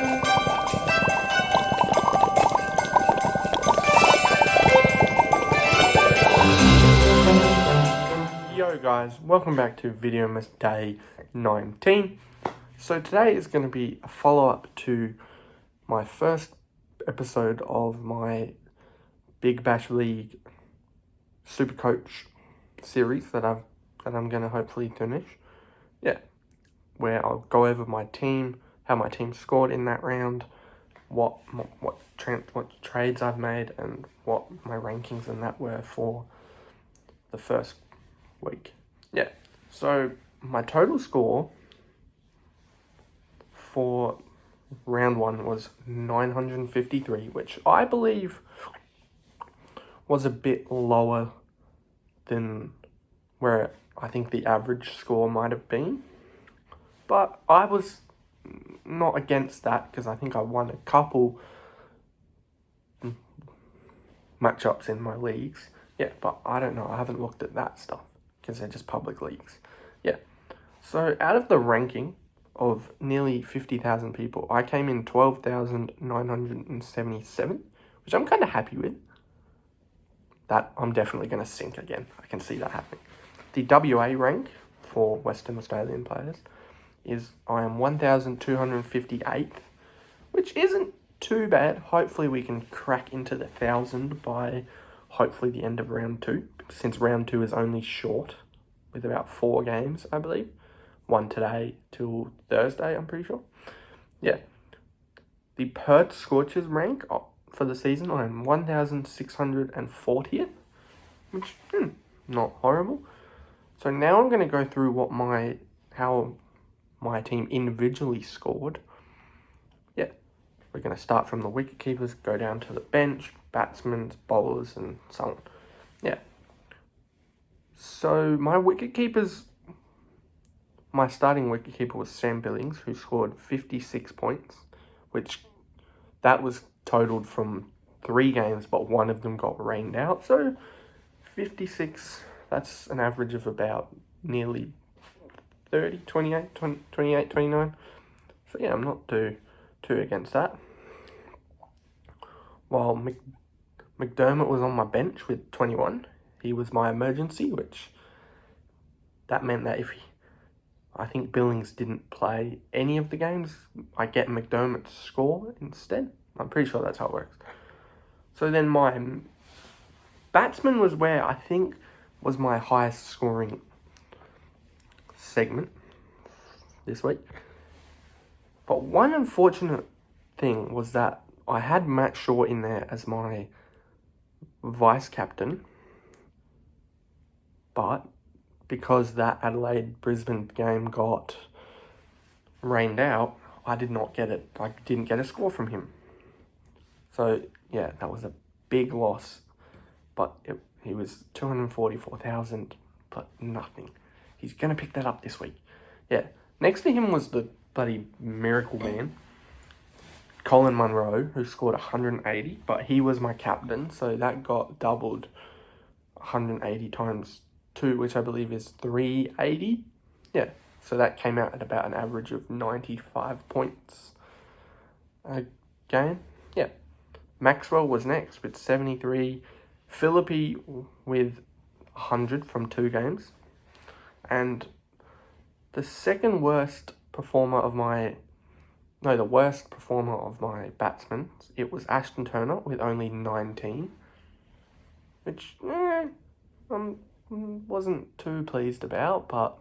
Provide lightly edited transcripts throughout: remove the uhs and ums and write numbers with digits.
Yo guys, welcome back to Videomas Day 19. So today is going to be a follow-up to my first episode of my Big Bash League Supercoach series that I'm going to hopefully finish. Yeah, where I'll go over my team, how my team scored in that round, what trades I've made, and what my rankings and that were for the first week. Yeah, so my total score for round one was 953, which I believe was a bit lower than where I think the average score might have been. But I was not against that because I think I won a couple matchups in my leagues. Yeah, but I don't know. I haven't looked at that stuff because they're just public leagues. Yeah. So out of the ranking of nearly 50,000 people, I came in 12,977, which I'm kind of happy with. That I'm definitely going to sink again. I can see that happening. The WA rank for Western Australian players is I am 1,258th, which isn't too bad. Hopefully we can crack into the 1,000 by hopefully the end of round two, since round two is only short with about 4 games, I believe. One today till Thursday, I'm pretty sure. Yeah. The Perth Scorchers rank for the season, I am 1,640th, which, not horrible. So now I'm going to go through how my team individually scored. Yeah. We're going to start from the wicket keepers, go down to the bench, batsmen, bowlers, and so on. Yeah. So my starting wicketkeeper was Sam Billings, who scored 56 points, which that was totaled from 3 games, but one of them got rained out. So 56, that's an average of about nearly 30, 28, 29. So yeah, I'm not too against that. While McDermott was on my bench with 21. He was my emergency, which that meant that I think Billings didn't play any of the games, I get McDermott's score instead. I'm pretty sure that's how it works. So then my batsman was where I think was my highest scoring segment this week. But one unfortunate thing was that I had Matt Shaw in there as my vice captain, but because that Adelaide-Brisbane game got rained out, I didn't get a score from him. So yeah, that was a big loss, but he was 244,000, but nothing. He's going to pick that up this week. Yeah, next to him was the bloody miracle man, Colin Munro, who scored 180, but he was my captain, so that got doubled 180 times 2, which I believe is 380. Yeah, so that came out at about an average of 95 points a game. Yeah, Maxwell was next with 73, Philippi with 100 from 2 games, and the worst performer of my batsmen, it was Ashton Turner with only 19, which wasn't too pleased about, but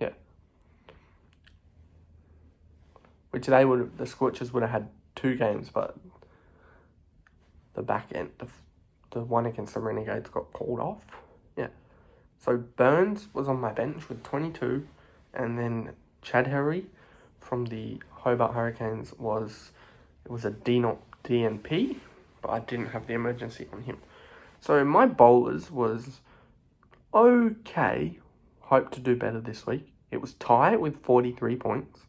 yeah. Which the Scorchers would have had 2 games, but the back end, the one against the Renegades got called off. Yeah. So Burns was on my bench with 22, and then Chad Harry from the Hobart Hurricanes was a DNP, but I didn't have the emergency on him. So my bowlers was okay. Hope to do better this week. It was Ty with 43 points.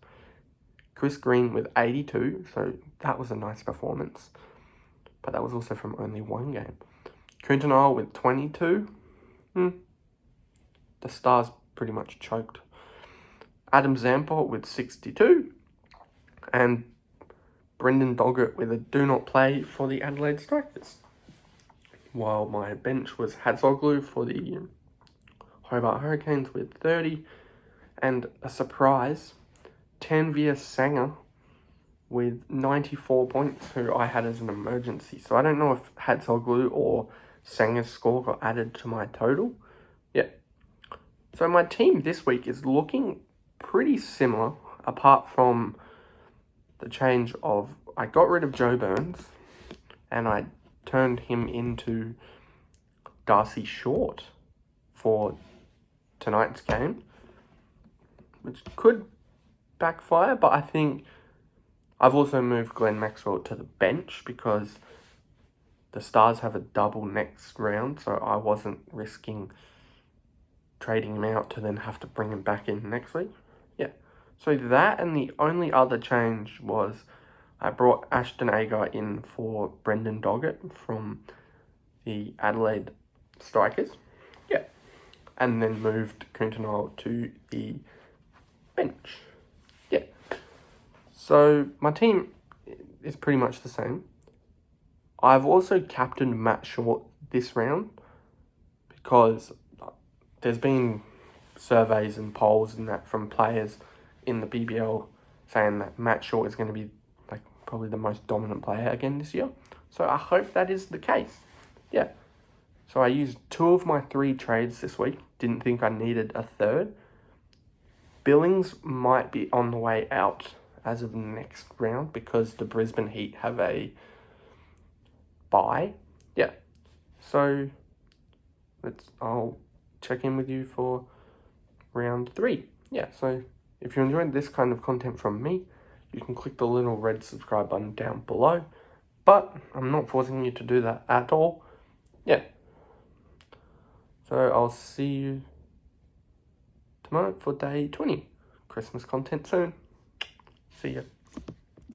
Chris Green with 82, so that was a nice performance. But that was also from only 1 game. Kuntanal with 22. The Stars pretty much choked. Adam Zampot with 62. And Brendan Doggett with a do not play for the Adelaide Strikers. While my bench was Hatzoglu for the Hobart Hurricanes with 30. And a surprise, Tanvir Sanger with 94 points, who I had as an emergency. So I don't know if Hatzoglu or Sanger's score got added to my total. Yeah. So my team this week is looking pretty similar, apart from the change of, I got rid of Joe Burns and I turned him into Darcy Short for tonight's game, which could backfire, but I think I've also moved Glenn Maxwell to the bench because the Stars have a double next round, so I wasn't risking trading him out to then have to bring him back in next week. Yeah. So that, and the only other change was I brought Ashton Agar in for Brendan Doggett from the Adelaide Strikers. Yeah. And then moved Kuntanol to the bench. Yeah. So my team is pretty much the same. I've also captained Matt Short this round because there's been surveys and polls and that from players in the BBL saying that Matt Short is going to be like probably the most dominant player again this year. So I hope that is the case. Yeah. So I used 2 of my 3 trades this week. Didn't think I needed a third. Billings might be on the way out as of next round because the Brisbane Heat have a bye. Yeah. So I'll check in with you for round 3. Yeah, so if you enjoyed this kind of content from me, you can click the little red subscribe button down below. But I'm not forcing you to do that at all. Yeah. So I'll see you tomorrow for day 20. Christmas content soon. See ya.